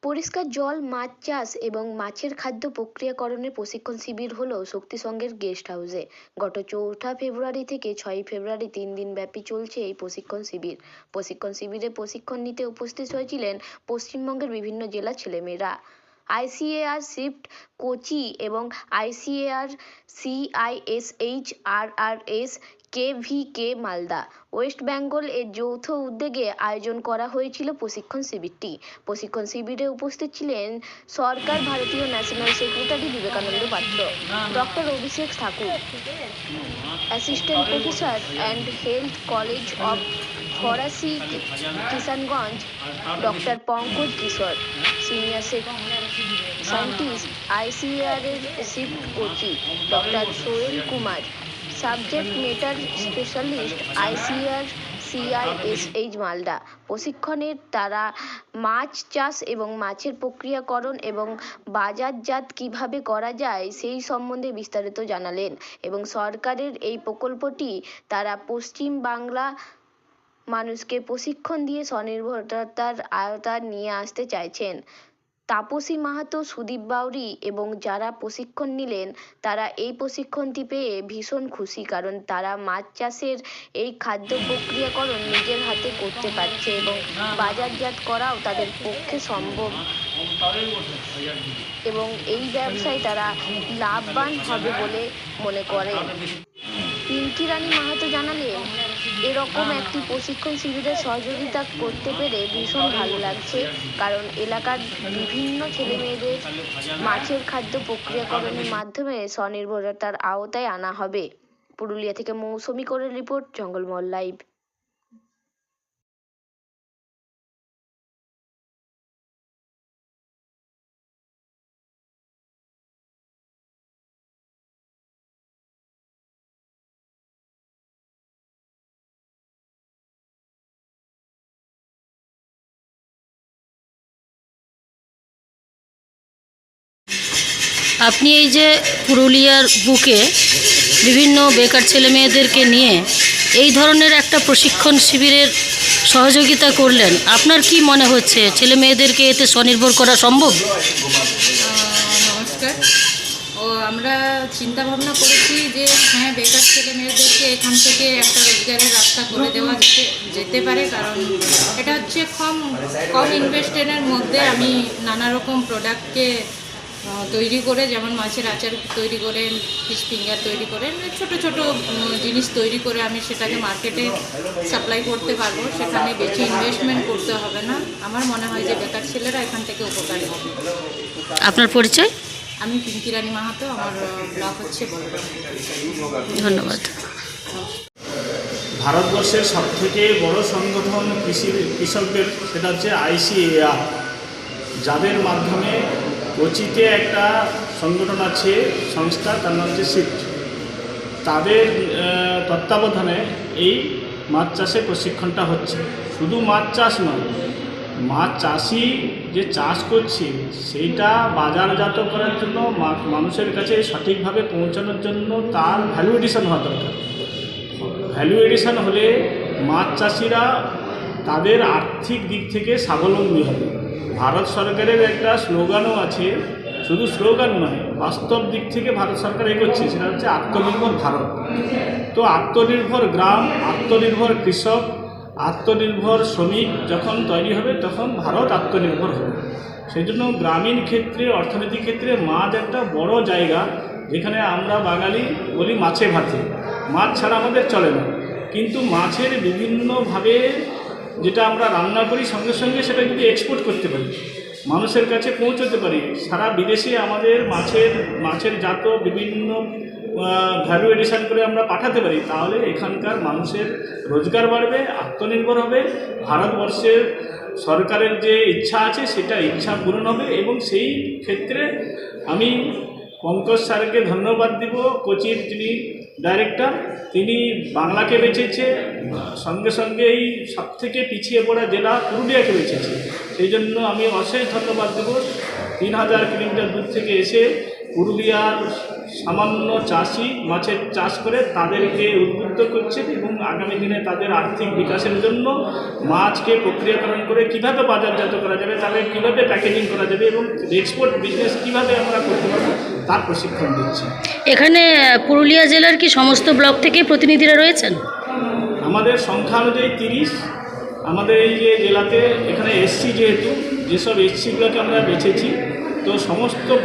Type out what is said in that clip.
পরিষ্কার জল, মাছ চাষ এবং মাছের খাদ্য প্রক্রিয়াকরণের প্রশিক্ষণ শিবির হলো শক্তিসংঘের গেস্ট হাউসে গত 4 ফেব্রুয়ারি থেকে 6 ফেব্রুয়ারি 3 দিন ব্যাপী চলছে এই প্রশিক্ষণ শিবির। প্রশিক্ষণ শিবিরে প্রশিক্ষণ নিতে উপস্থিত হয়েছিলেন পশ্চিমবঙ্গের বিভিন্ন জেলার ছেলেমেয়েরা। আইসিএআর শিফট কোচি এবং ICAR CISHRRS KVK Malda West Bengal এর যৌথ উদ্যোগে আয়োজন করা হয়েছিল প্রশিক্ষণ শিবিরটি। প্রশিক্ষণ শিবিরে উপস্থিত ছিলেন সরকার ভারতীয় national secretary Vivekananda Patra, doctor Abhishek Thakur, assistant professor and health college of fisheries Kishanganj doctor Pankaj Kishore, senior scientist ICAR এর CIFT Kochi doctor Sohel Kumar, subject matter specialist ICAR CISH Malda. প্রশিক্ষণের তারা মাছ চাষ এবং মাছের প্রক্রিয়াকরণ এবং বাজারজাত কিভাবে করা যায় সেই সম্বন্ধে বিস্তারিত জানালেন এবং সরকারের এই প্রকল্পটি তারা পশ্চিম বাংলা মানুষকে প্রশিক্ষণ দিয়ে স্বনির্ভরতার আওতায় নিয়ে আসতে চাইছেন। তাপসী মাহাতো, সুদীপ বাউরি এবং যারা প্রশিক্ষণ নিলেন তারা এই প্রশিক্ষণটি পেয়ে ভীষণ খুশি, কারণ তারা মাছ চাষের এই খাদ্য প্রক্রিয়াকরণ নিজের হাতে করতে পারছে এবং বাজারজাত করাও তাদের পক্ষে সম্ভব এবং এই ব্যবসায় তারা লাভবান হবে বলে মনে করেন। পিঙ্কি রানী মাহাতো জানালেন, এরকম একটি প্রশিক্ষণ শিবিরে সহযোগিতা করতে পেরে ভীষণ ভালো লাগছে, কারণ এলাকার বিভিন্ন ছেলেমেয়েদের মাছের খাদ্য প্রক্রিয়াকরণের মাধ্যমে স্বনির্ভরতার আওতায় আনা হবে। পুরুলিয়া থেকে মৌসুমী করে রিপোর্ট, জঙ্গলমহল লাইভ। আপনি এই যে পুরুলিয়ার বুকে বিভিন্ন বেকার ছেলে মেয়েদেরকে নিয়ে এই ধরনের একটা প্রশিক্ষণ শিবিরের সহযোগিতা করলেন, আপনার কি মনে হচ্ছে ছেলে মেয়েদেরকে এতে স্বনির্ভর করা সম্ভব? নমস্কার। আমরা চিন্তা ভাবনা করেছি যে হ্যাঁ, বেকার ছেলে মেয়েদেরকে এখান থেকে একটা রোজগারের রাস্তা করে দেওয়া যেতে পারে, কারণ এটা হচ্ছে কম ইনভেস্টমেন্টের মধ্যে আমি নানা রকম প্রোডাক্টকে তৈরি করে, যেমন মাছের আচার তৈরি করে, ফিশ ফিঙ্গার তৈরি করে, ছোট ছোট জিনিস তৈরি করে আমি সেটাকে মার্কেটে সাপ্লাই করতে পারবো। সেখানে বেশি ইনভেস্টমেন্ট করতে হবে না। আমার মনে হয় যে বেকার ছেলেরা এখান থেকে উপকারী হবে। আপনার পরিচয়? আমি পিঙ্কি রানী মাহাতো, আমার ব্লগ হচ্ছে বলরাম। ধন্যবাদ। ভারতবর্ষের সবথেকে বড় সংগঠন কৃষকদের, সেটা হচ্ছে ICAR, যাদের মাধ্যমে কোচিতে একটা সংগঠন আছে সংস্থা, তার নাম হচ্ছে শিফট। তাদের তত্ত্বাবধানে এই মাছ চাষের প্রশিক্ষণটা হচ্ছে। শুধু মাছ চাষ নয়, মাছ চাষি যে চাষ করছে সেইটা বাজারজাত করার জন্য, মানুষের কাছে সঠিকভাবে পৌঁছানোর জন্য তার ভ্যালু এডিশন হওয়া দরকার। ভ্যালু এডিশন হলে মাছ চাষিরা তাদের আর্থিক দিক থেকে স্বাবলম্বী হবে। ভারত সরকারের একটা স্লোগানও আছে, শুধু স্লোগান নয়, বাস্তব দিক থেকে ভারত সরকার এগোচ্ছে, সেটা হচ্ছে আত্মনির্ভর ভারত। তো আত্মনির্ভর গ্রাম, আত্মনির্ভর কৃষক, আত্মনির্ভর শ্রমিক যখন তৈরি হবে তখন ভারত আত্মনির্ভর হবে। সেই জন্য গ্রামীণ ক্ষেত্রে, অর্থনীতি ক্ষেত্রে মাছ একটা বড় জায়গা, যেখানে আমরা বাঙালি বলি মাছে ভাতে, মাছ ছাড়া আমাদের চলে না। কিন্তু মাছের বিভিন্নভাবে যেটা আমরা রান্না করি, সঙ্গে সঙ্গে সেটা যদি এক্সপোর্ট করতে পারি, মানুষের কাছে পৌঁছতে পারি, সারা বিদেশে আমাদের মাছের জাত বিভিন্ন ভ্যালু এডিশন করে আমরা পাঠাতে পারি, তাহলে এখানকার মানুষের রোজগার বাড়বে, আত্মনির্ভর হবে, ভারতবর্ষের সরকারের যে ইচ্ছা আছে সেটা ইচ্ছা পূরণ হবে। এবং সেই ক্ষেত্রে আমি পঙ্কজ স্যারকে ধন্যবাদ দিব, কোচির যিনি ডাইরেক্টর, তিনি বাংলাকে বেছেছে, সঙ্গে সঙ্গে এই সবথেকে পিছিয়ে পড়া জেলা পুরুলিয়াকে বেছেছে। সেই জন্য আমি অশেষ ধন্যবাদ দেব। 3000 কিলোমিটার দূর থেকে এসে পুরুলিয়ার সামান্য চাষি মাছের চাষ করে তাদেরকে উদ্বুদ্ধ করছে এবং আগামী দিনে তাদের আর্থিক বিকাশের জন্য মাছকে প্রক্রিয়াকরণ করে কিভাবে বাজারজাত করা যাবে, তাদের কিভাবে প্যাকেজিং করা যাবে এবং এক্সপোর্ট বিজনেস কিভাবে আমরা করতে পারবো তার প্রশিক্ষণ দিচ্ছি। এখানে পুরুলিয়া জেলার কি সমস্ত ব্লক থেকে প্রতিনিধিরা রয়েছেন? আমাদের সংখ্যা অনুযায়ী 30। আমাদের এই যে জেলাতে এখানে এসসি যেহেতু যেসব এসসিগুলোকে আমরা বেছেছি, তো সমস্ত ব্লক